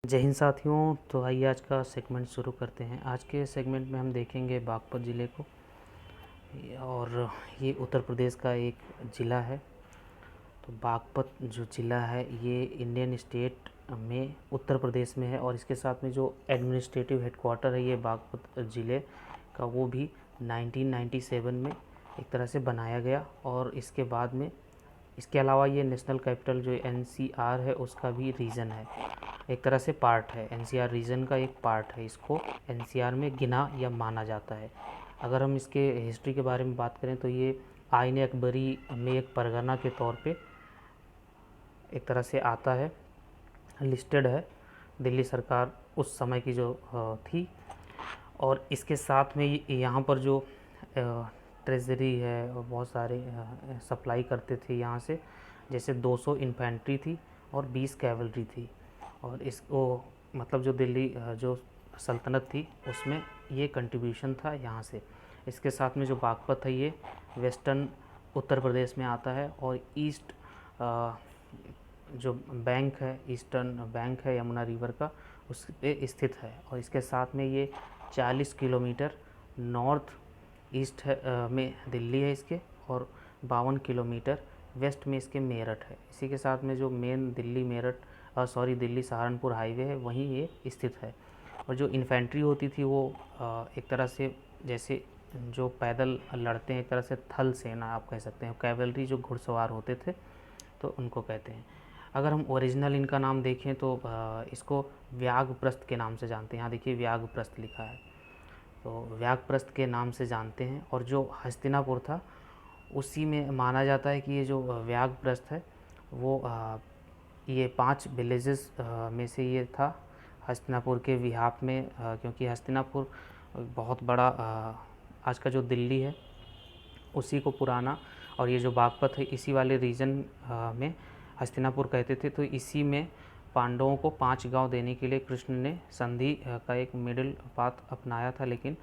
जय हिंद साथियों। तो आइए आज का सेगमेंट शुरू करते हैं। आज के सेगमेंट में हम देखेंगे बागपत ज़िले को, और ये उत्तर प्रदेश का एक ज़िला है। तो बागपत जो ज़िला है ये इंडियन स्टेट में उत्तर प्रदेश में है, और इसके साथ में जो एडमिनिस्ट्रेटिव हेडक्वार्टर है ये बागपत ज़िले का, वो भी 1997 में एक तरह से बनाया गया। और इसके बाद में इसके अलावा ये नेशनल कैपिटल जो NCR है उसका भी रीजन है, एक तरह से पार्ट है। NCR रीजन का एक पार्ट है, इसको NCR में गिना या माना जाता है। अगर हम इसके हिस्ट्री के बारे में बात करें तो ये आइन अकबरी में एक परगना के तौर पे एक तरह से आता है, लिस्टेड है। दिल्ली सरकार उस समय की जो थी, और इसके साथ में यहाँ पर जो ट्रेजरी है और बहुत सारे सप्लाई करते थे यहाँ से, जैसे 200 इन्फेंट्री थी और 20 कैवलरी थी। और इसको मतलब जो दिल्ली जो सल्तनत थी उसमें ये कंट्रीब्यूशन था यहाँ से। इसके साथ में जो बागपत है ये वेस्टर्न उत्तर प्रदेश में आता है, और ईस्ट जो बैंक है, ईस्टर्न बैंक है यमुना रिवर का, उस पे स्थित है। और इसके साथ में ये 40 किलोमीटर नॉर्थ ईस्ट में दिल्ली है इसके, और 52 किलोमीटर वेस्ट में इसके मेरठ है। इसी के साथ में जो मेन दिल्ली दिल्ली सहारनपुर हाईवे है वहीं ये स्थित है। और जो इन्फेंट्री होती थी वो एक तरह से जैसे जो पैदल लड़ते हैं, एक तरह से थल सेना आप कह सकते हैं। कैवलरी जो घुड़सवार होते थे तो उनको कहते हैं। अगर हम ओरिजिनल इनका नाम देखें तो इसको व्याघ्रप्रस्थ के नाम से जानते हैं। यहाँ देखिए व्याघ्रप्रस्थ लिखा है, तो व्याघ्रप्रस्थ के नाम से जानते हैं। और जो हस्तिनापुर था उसी में माना जाता है कि ये जो व्याघ्रप्रस्थ है वो ये 5 विलेजेस में से ये था हस्तिनापुर के विहाप में, क्योंकि हस्तिनापुर बहुत बड़ा आज का जो दिल्ली है उसी को पुराना, और ये जो बागपत है इसी वाले रीजन में हस्तिनापुर कहते थे। तो इसी में पांडवों को 5 गांव देने के लिए कृष्ण ने संधि का एक मिडिल पाथ अपनाया था, लेकिन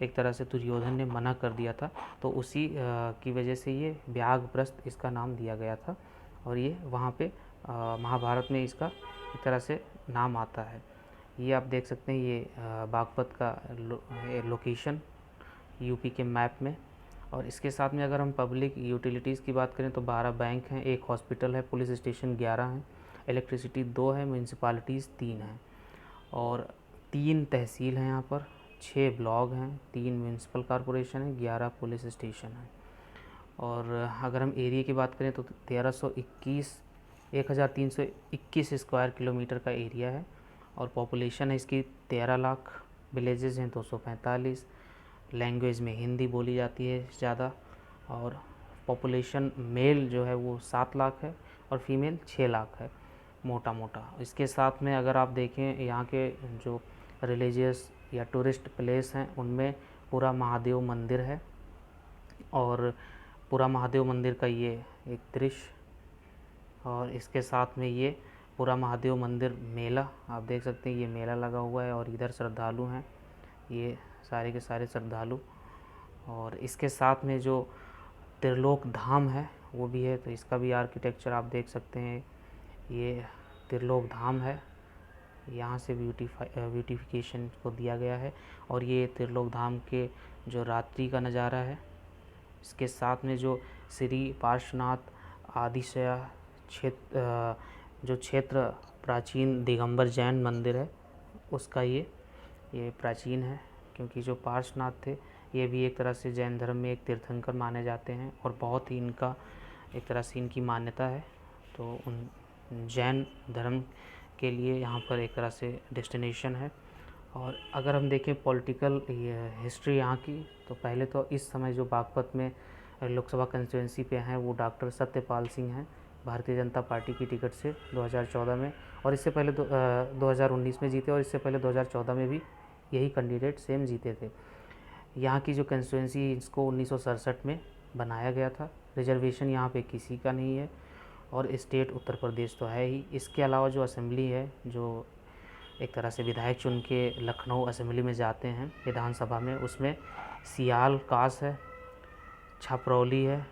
एक तरह से दुर्योधन ने मना कर दिया था। तो उसी की वजह से ये व्याघ्रप्रस्थ इसका नाम दिया गया था, और ये वहाँ पे महाभारत में इसका एक तरह से नाम आता है। ये आप देख सकते हैं, ये बागपत का लोकेशन यूपी के मैप में। और इसके साथ में अगर हम पब्लिक यूटिलिटीज़ की बात करें तो 12 बैंक हैं, 1 हॉस्पिटल है, पुलिस स्टेशन 11 हैं, इलेक्ट्रिसिटी 2 है, म्यूनसिपालिटीज़ 3 हैं, और 3 तहसील हैं यहाँ पर, 6 ब्लॉक हैं, 3 म्यूनसिपल कॉरपोरेशन है, 11 पुलिस स्टेशन है। और अगर हम एरिया की बात करें तो 1321 स्क्वायर किलोमीटर का एरिया है, और पॉपुलेशन है इसकी 13 लाख, विलेजेस हैं 245, लैंग्वेज में हिंदी बोली जाती है ज़्यादा, और पॉपुलेशन मेल जो है वो 7 लाख है और फीमेल 6 लाख है मोटा मोटा। इसके साथ में अगर आप देखें यहाँ के जो रिलीजियस या टूरिस्ट प्लेस हैं उनमें पूरा महादेव मंदिर है, और पूरा महादेव मंदिर का ये एक दृश्य, और इसके साथ में ये पूरा महादेव मंदिर मेला आप देख सकते हैं, ये मेला लगा हुआ है, और इधर श्रद्धालु हैं, ये सारे के सारे श्रद्धालु। और इसके साथ में जो त्रिलोक धाम है वो भी है, तो इसका भी आर्किटेक्चर आप देख सकते हैं। ये त्रिलोक धाम है, यहाँ से ब्यूटिफिकेशन को दिया गया है, और ये त्रिलोक धाम के जो रात्रि का नज़ारा है। इसके साथ में जो श्री पार्श्वनाथ आदिशया क्षेत्र प्राचीन दिगंबर जैन मंदिर है उसका ये प्राचीन है, क्योंकि जो पार्श्वनाथ थे ये भी एक तरह से जैन धर्म में एक तीर्थंकर माने जाते हैं, और बहुत ही इनका एक तरह से इनकी मान्यता है। तो उन जैन धर्म के लिए यहाँ पर एक तरह से डेस्टिनेशन है। और अगर हम देखें पॉलिटिकल हिस्ट्री यहाँ की, तो पहले तो इस समय जो बागपत में लोकसभा कंस्टिट्यूंसी पे हैं वो डॉक्टर सत्यपाल सिंह हैं, भारतीय जनता पार्टी की टिकट से 2014 में, और इससे पहले 2019 में जीते, और इससे पहले 2014 में भी यही कैंडिडेट सेम जीते थे। यहाँ की जो कंस्टिट्यूंसी इसको 1967 में बनाया गया था। रिजर्वेशन यहाँ पे किसी का नहीं है, और स्टेट उत्तर प्रदेश तो है ही। इसके अलावा जो असेंबली है, जो एक तरह से विधायक चुन के लखनऊ असेंबली में जाते हैं विधानसभा में, उसमें सियाल कास है, छपरौली है,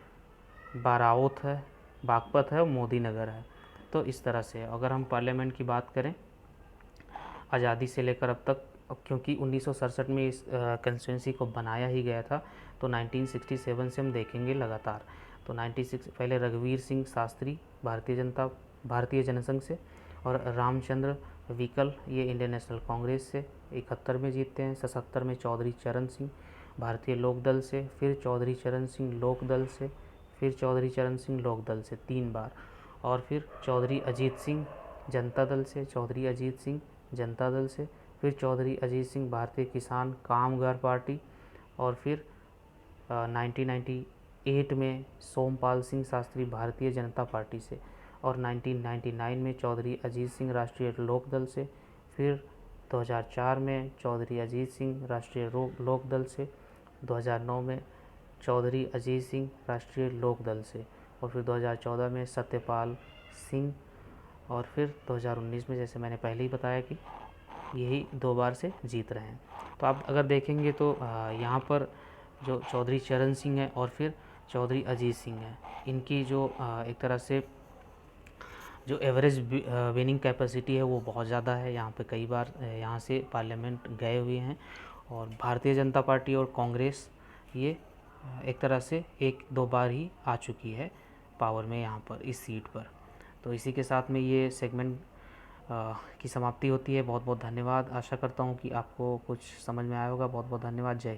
बाराउत है, बागपत है और मोदी नगर है। तो इस तरह से अगर हम पार्लियामेंट की बात करें आज़ादी से लेकर अब तक, क्योंकि 1967 में इस कंस्टिट्यूंसी को बनाया ही गया था, तो 1967 से हम देखेंगे लगातार। तो 96 पहले रघुवीर सिंह शास्त्री भारतीय जनसंघ से, और रामचंद्र विकल ये इंडियन नेशनल कांग्रेस से 71 में जीतते हैं। 77 में चौधरी चरण सिंह भारतीय लोकदल से, फिर चौधरी चरण सिंह लोकदल से, फिर चौधरी चरण सिंह लोकदल से 3 बार, और फिर चौधरी अजीत सिंह जनता दल से, चौधरी अजीत सिंह जनता दल से, फिर चौधरी अजीत सिंह भारतीय किसान कामगार पार्टी, और फिर 1998 में सोमपाल सिंह शास्त्री भारतीय जनता पार्टी से, और 1999 में चौधरी अजीत सिंह राष्ट्रीय लोकदल से, फिर 2004 में चौधरी अजीत सिंह राष्ट्रीय लोकदल से, 2009 में चौधरी अजीत सिंह राष्ट्रीय लोकदल से, और फिर 2014 में सत्यपाल सिंह, और फिर 2019 में जैसे मैंने पहले ही बताया कि यही 2 बार से जीत रहे हैं। तो आप अगर देखेंगे तो यहाँ पर जो चौधरी चरण सिंह है और फिर चौधरी अजीत सिंह है, इनकी जो एक तरह से जो एवरेज विनिंग कैपेसिटी है वो बहुत ज़्यादा है। यहाँ पे कई बार यहाँ से पार्लियामेंट गए हुए हैं, और भारतीय जनता पार्टी और कांग्रेस ये एक तरह से 1-2 बार ही आ चुकी है पावर में यहाँ पर इस सीट पर। तो इसी के साथ में ये सेगमेंट की समाप्ति होती है। बहुत बहुत धन्यवाद। आशा करता हूँ कि आपको कुछ समझ में आया होगा। बहुत बहुत धन्यवाद। जय हिंद।